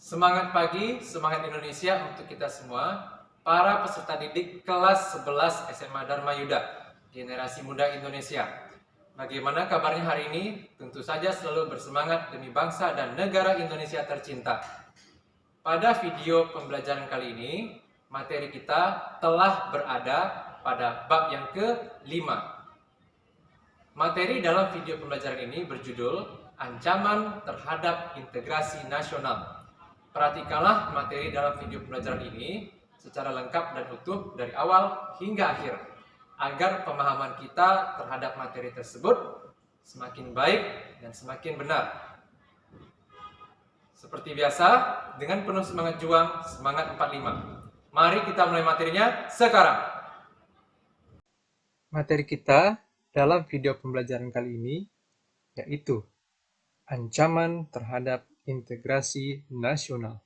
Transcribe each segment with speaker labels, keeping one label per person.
Speaker 1: Semangat pagi, semangat Indonesia untuk kita semua, para peserta didik kelas 11 SMA Dharma Yuda, generasi muda Indonesia. Bagaimana kabarnya hari ini? Tentu saja selalu bersemangat demi bangsa dan negara Indonesia tercinta. Pada video pembelajaran kali ini, materi kita telah berada pada bab yang ke-5. Materi dalam video pembelajaran ini berjudul Ancaman Terhadap Integrasi Nasional. Perhatikanlah materi dalam video pembelajaran ini secara lengkap dan utuh dari awal hingga akhir, agar pemahaman kita terhadap materi tersebut semakin baik dan semakin benar. Seperti biasa, dengan penuh semangat juang, semangat 45. Mari kita mulai materinya sekarang. Materi kita dalam video pembelajaran kali ini yaitu ancaman terhadap integrasi nasional.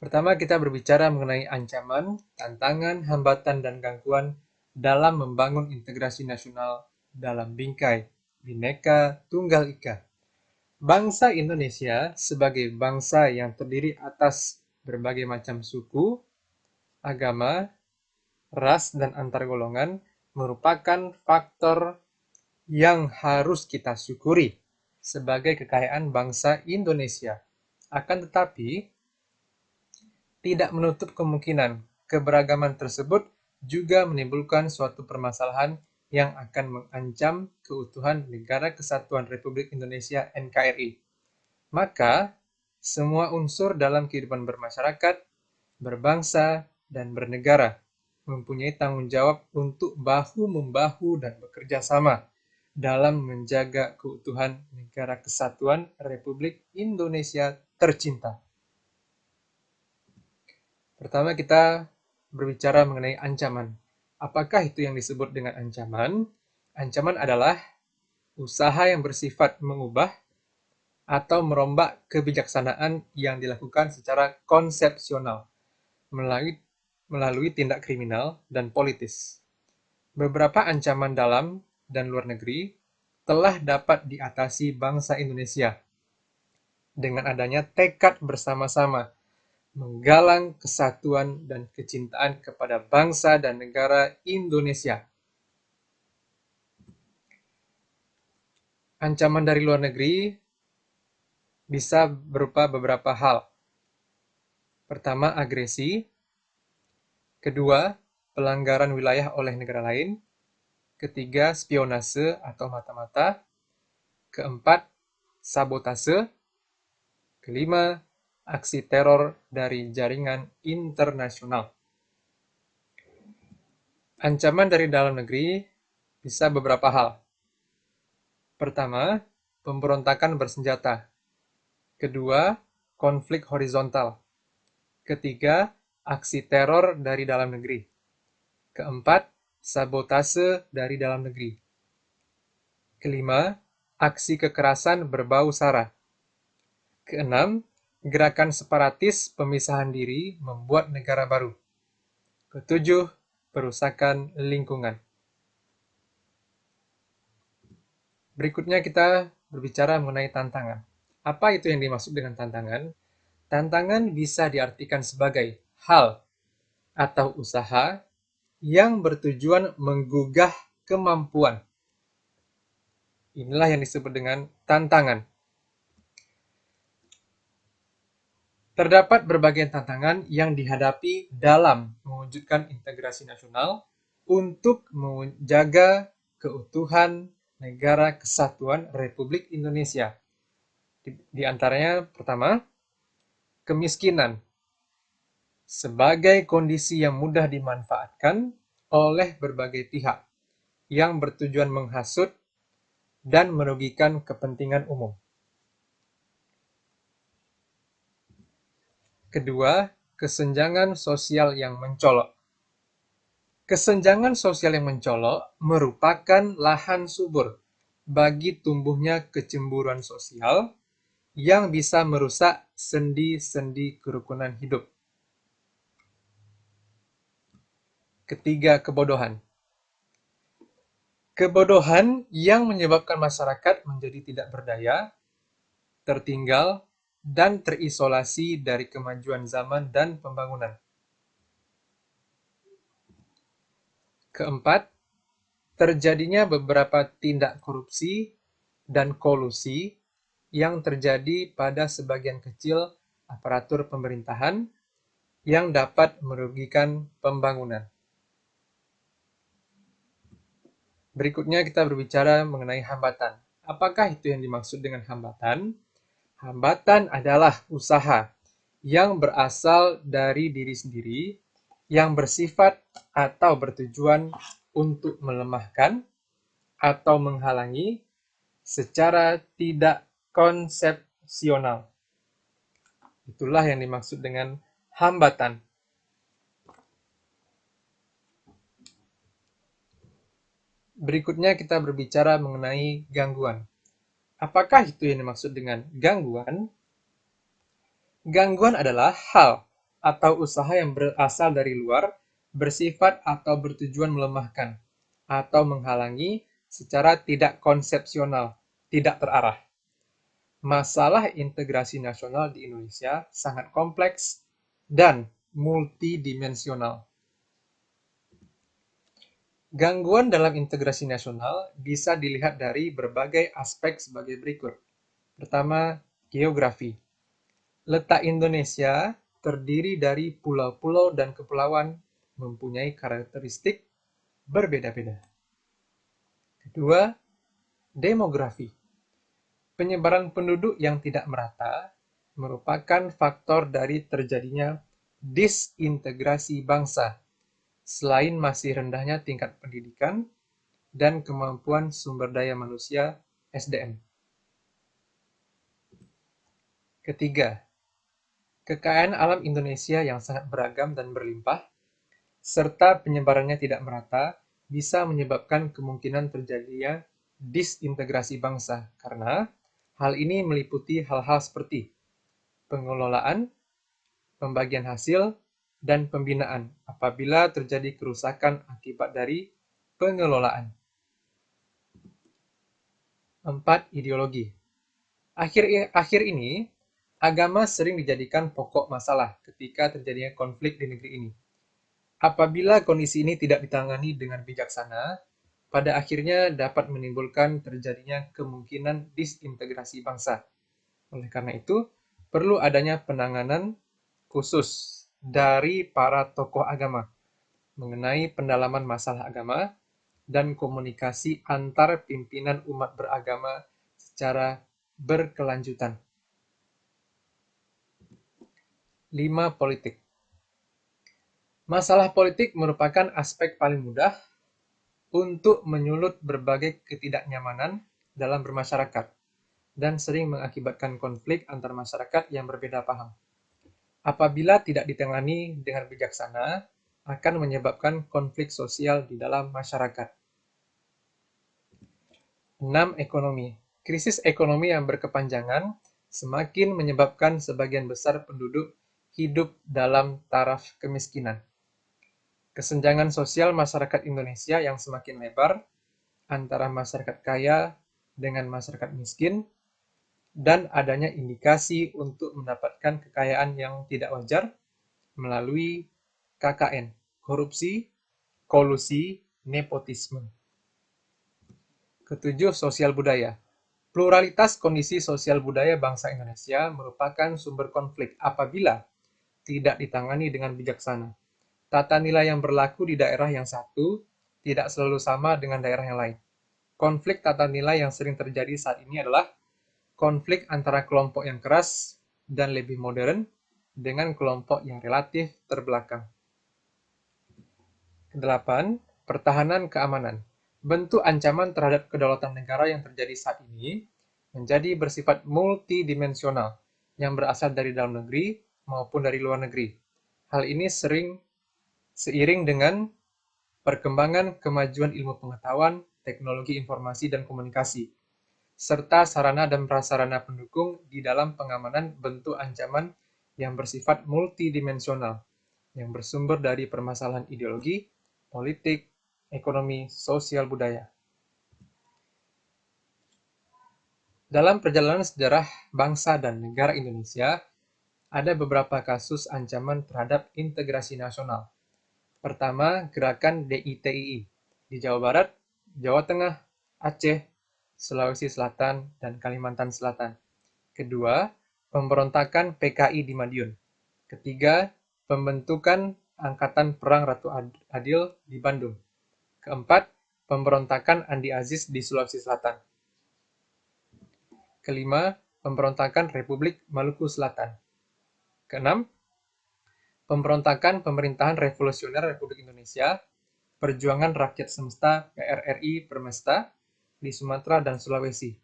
Speaker 1: Pertama, kita berbicara mengenai ancaman, tantangan, hambatan, dan gangguan dalam membangun integrasi nasional dalam bingkai Bhinneka Tunggal Ika. Bangsa Indonesia sebagai bangsa yang terdiri atas berbagai macam suku, agama, ras, dan antar golongan merupakan faktor yang harus kita syukuri sebagai kekayaan bangsa Indonesia. Akan tetapi, tidak menutup kemungkinan keberagaman tersebut juga menimbulkan suatu permasalahan yang akan mengancam keutuhan Negara Kesatuan Republik Indonesia (NKRI). Maka, semua unsur dalam kehidupan bermasyarakat, berbangsa, dan bernegara mempunyai tanggung jawab untuk bahu-membahu dan bekerja sama dalam menjaga keutuhan Negara Kesatuan Republik Indonesia tercinta. Pertama, kita berbicara mengenai ancaman. Apakah itu yang disebut dengan ancaman? Ancaman adalah usaha yang bersifat mengubah atau merombak kebijaksanaan yang dilakukan secara konsepsional melalui tindak kriminal dan politis. Beberapa ancaman dalam dan luar negeri telah dapat diatasi bangsa Indonesia dengan adanya tekad bersama-sama menggalang kesatuan dan kecintaan kepada bangsa dan negara Indonesia. Ancaman dari luar negeri bisa berupa beberapa hal. Pertama, agresi. Kedua, pelanggaran wilayah oleh negara lain. Ketiga, spionase atau mata-mata. Keempat, sabotase. Kelima, aksi teror dari jaringan internasional. Ancaman dari dalam negeri bisa beberapa hal. Pertama, pemberontakan bersenjata. Kedua, konflik horizontal. Ketiga, aksi teror dari dalam negeri. Keempat, sabotase dari dalam negeri. Kelima, aksi kekerasan berbau sara. Keenam, gerakan separatis pemisahan diri membuat negara baru. Ketujuh, perusakan lingkungan. Berikutnya kita berbicara mengenai tantangan. Apa itu yang dimaksud dengan tantangan? Tantangan bisa diartikan sebagai hal atau usaha yang bertujuan menggugah kemampuan. Inilah yang disebut dengan tantangan. Terdapat berbagai tantangan yang dihadapi dalam mewujudkan integrasi nasional untuk menjaga keutuhan Negara Kesatuan Republik Indonesia. Di antaranya, pertama, kemiskinan sebagai kondisi yang mudah dimanfaatkan oleh berbagai pihak yang bertujuan menghasut dan merugikan kepentingan umum. Kedua, kesenjangan sosial yang mencolok. Kesenjangan sosial yang mencolok merupakan lahan subur bagi tumbuhnya kecemburuan sosial yang bisa merusak sendi-sendi kerukunan hidup. Ketiga, kebodohan. Kebodohan yang menyebabkan masyarakat menjadi tidak berdaya, tertinggal, dan terisolasi dari kemajuan zaman dan pembangunan. Keempat, terjadinya beberapa tindak korupsi dan kolusi yang terjadi pada sebagian kecil aparatur pemerintahan yang dapat merugikan pembangunan. Berikutnya kita berbicara mengenai hambatan. Apakah itu yang dimaksud dengan hambatan? Hambatan adalah usaha yang berasal dari diri sendiri yang bersifat atau bertujuan untuk melemahkan atau menghalangi secara tidak konsepsional. Itulah yang dimaksud dengan hambatan. Berikutnya kita berbicara mengenai gangguan. Apakah itu yang dimaksud dengan gangguan? Gangguan adalah hal atau usaha yang berasal dari luar, bersifat atau bertujuan melemahkan, atau menghalangi secara tidak konsepsional, tidak terarah. Masalah integrasi nasional di Indonesia sangat kompleks dan multidimensional. Gangguan dalam integrasi nasional bisa dilihat dari berbagai aspek sebagai berikut. Pertama, geografi. Letak Indonesia terdiri dari pulau-pulau dan kepulauan mempunyai karakteristik berbeda-beda. Kedua, demografi. Penyebaran penduduk yang tidak merata merupakan faktor dari terjadinya disintegrasi bangsa, selain masih rendahnya tingkat pendidikan dan kemampuan sumber daya manusia (SDM). Ketiga, kekayaan alam Indonesia yang sangat beragam dan berlimpah, serta penyebarannya tidak merata, bisa menyebabkan kemungkinan terjadinya disintegrasi bangsa, karena hal ini meliputi hal-hal seperti pengelolaan, pembagian hasil, dan pembinaan apabila terjadi kerusakan akibat dari pengelolaan. 4. Ideologi. Akhir ini, agama sering dijadikan pokok masalah ketika terjadinya konflik di negeri ini. Apabila kondisi ini tidak ditangani dengan bijaksana, pada akhirnya dapat menimbulkan terjadinya kemungkinan disintegrasi bangsa. Oleh karena itu, perlu adanya penanganan khusus dari para tokoh agama mengenai pendalaman masalah agama dan komunikasi antar pimpinan umat beragama secara berkelanjutan. 5. Politik. Masalah politik merupakan aspek paling mudah untuk menyulut berbagai ketidaknyamanan dalam bermasyarakat dan sering mengakibatkan konflik antar masyarakat yang berbeda paham. Apabila tidak ditangani dengan bijaksana, akan menyebabkan konflik sosial di dalam masyarakat. 6. Ekonomi. Krisis ekonomi yang berkepanjangan semakin menyebabkan sebagian besar penduduk hidup dalam taraf kemiskinan. Kesenjangan sosial masyarakat Indonesia yang semakin lebar antara masyarakat kaya dengan masyarakat miskin, dan adanya indikasi untuk mendapatkan kekayaan yang tidak wajar melalui KKN, korupsi, kolusi, nepotisme. Ketujuh, sosial budaya. Pluralitas kondisi sosial budaya bangsa Indonesia merupakan sumber konflik apabila tidak ditangani dengan bijaksana. Tata nilai yang berlaku di daerah yang satu tidak selalu sama dengan daerah yang lain. Konflik tata nilai yang sering terjadi saat ini adalah konflik antara kelompok yang keras dan lebih modern dengan kelompok yang relatif terbelakang. Kedelapan, pertahanan keamanan. Bentuk ancaman terhadap kedaulatan negara yang terjadi saat ini menjadi bersifat multidimensional yang berasal dari dalam negeri maupun dari luar negeri. Hal ini seiring dengan perkembangan kemajuan ilmu pengetahuan, teknologi informasi dan komunikasi, serta sarana dan prasarana pendukung di dalam pengamanan bentuk ancaman yang bersifat multidimensional, yang bersumber dari permasalahan ideologi, politik, ekonomi, sosial budaya. Dalam perjalanan sejarah bangsa dan negara Indonesia, ada beberapa kasus ancaman terhadap integrasi nasional. Pertama, gerakan DITII di Jawa Barat, Jawa Tengah, Aceh, Sulawesi Selatan, dan Kalimantan Selatan. Kedua, pemberontakan PKI di Madiun. Ketiga, pembentukan Angkatan Perang Ratu Adil di Bandung. Keempat, pemberontakan Andi Aziz di Sulawesi Selatan. Kelima, pemberontakan Republik Maluku Selatan. Keenam, pemberontakan Pemerintahan Revolusioner Republik Indonesia, Perjuangan Rakyat Semesta PRRI Permesta di Sumatera dan Sulawesi.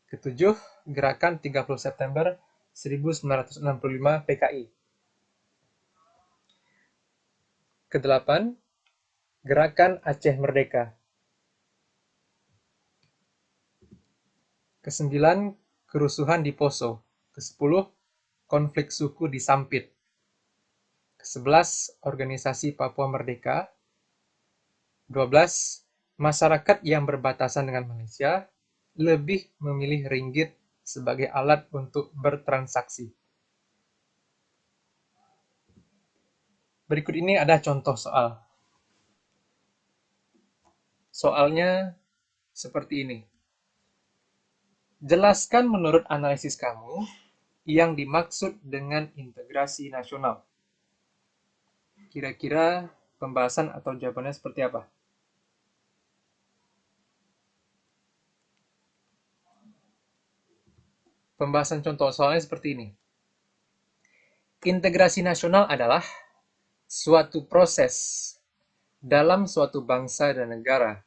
Speaker 1: Ketujuh, Gerakan 30 September 1965 PKI. Kedelapan, Gerakan Aceh Merdeka. Kesembilan, kerusuhan di Poso. Kesepuluh, konflik suku di Sampit. Kesebelas, organisasi Papua Merdeka. 12, masyarakat yang berbatasan dengan Malaysia lebih memilih ringgit sebagai alat untuk bertransaksi. Berikut ini ada contoh soal. Soalnya seperti ini. Jelaskan menurut analisis kamu yang dimaksud dengan integrasi nasional. Kira-kira pembahasan atau jawabannya seperti apa? Pembahasan contoh soalnya seperti ini. Integrasi nasional adalah suatu proses dalam suatu bangsa dan negara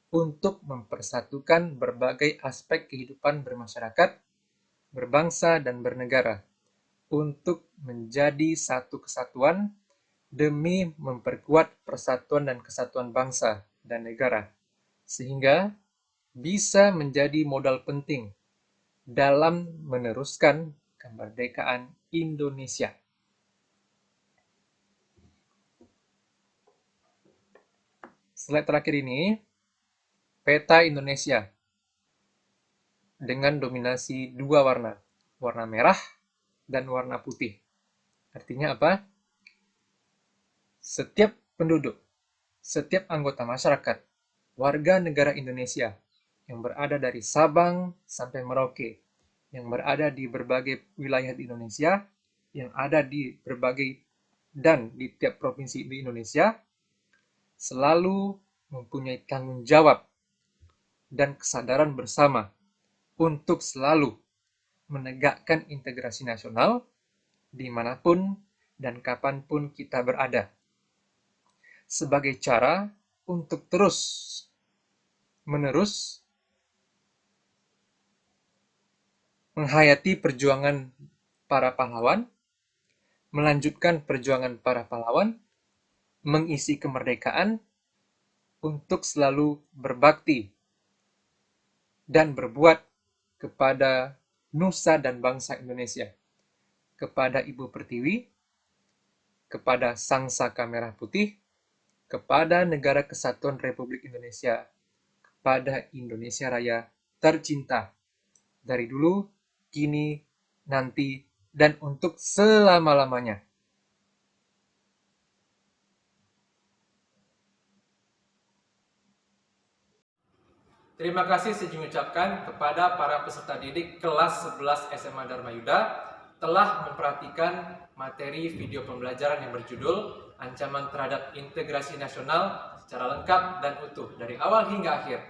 Speaker 1: untuk mempersatukan berbagai aspek kehidupan bermasyarakat, berbangsa, dan bernegara untuk menjadi satu kesatuan demi memperkuat persatuan dan kesatuan bangsa dan negara, sehingga bisa menjadi modal penting dalam meneruskan kemerdekaan Indonesia. Slide terakhir ini, peta Indonesia dengan dominasi dua warna, warna merah dan warna putih. Artinya apa? Setiap penduduk, setiap anggota masyarakat, warga negara Indonesia yang berada dari Sabang sampai Merauke, yang berada di berbagai wilayah di Indonesia, yang ada di berbagai dan di tiap provinsi di Indonesia, selalu mempunyai tanggung jawab dan kesadaran bersama untuk selalu menegakkan integrasi nasional dimanapun dan kapanpun kita berada, sebagai cara untuk terus-menerus menghayati perjuangan para pahlawan, melanjutkan perjuangan para pahlawan, mengisi kemerdekaan, untuk selalu berbakti dan berbuat kepada nusa dan bangsa Indonesia, kepada Ibu Pertiwi, kepada Sang Saka Merah Putih, kepada Negara Kesatuan Republik Indonesia, kepada Indonesia Raya tercinta, dari dulu, kini, nanti, dan untuk selama-lamanya. Terima kasih saya ucapkan kepada para peserta didik kelas 11 SMA Dharma Yuda telah memperhatikan materi video pembelajaran yang berjudul Ancaman Terhadap Integrasi Nasional secara lengkap dan utuh dari awal hingga akhir.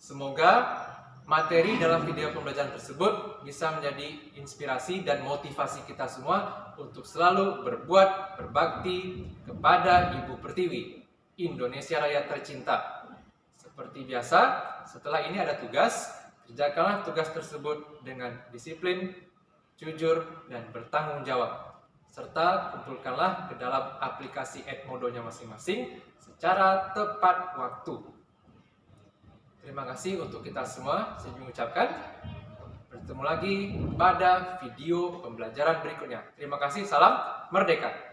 Speaker 1: Semoga materi dalam video pembelajaran tersebut bisa menjadi inspirasi dan motivasi kita semua untuk selalu berbuat berbakti kepada Ibu Pertiwi, Indonesia Raya tercinta. Seperti biasa, setelah ini ada tugas, kerjakanlah tugas tersebut dengan disiplin, jujur, dan bertanggung jawab. Serta kumpulkanlah ke dalam aplikasi Edmodo-nya masing-masing secara tepat waktu. Terima kasih untuk kita semua, saya mengucapkan. Bertemu lagi pada video pembelajaran berikutnya. Terima kasih, salam merdeka.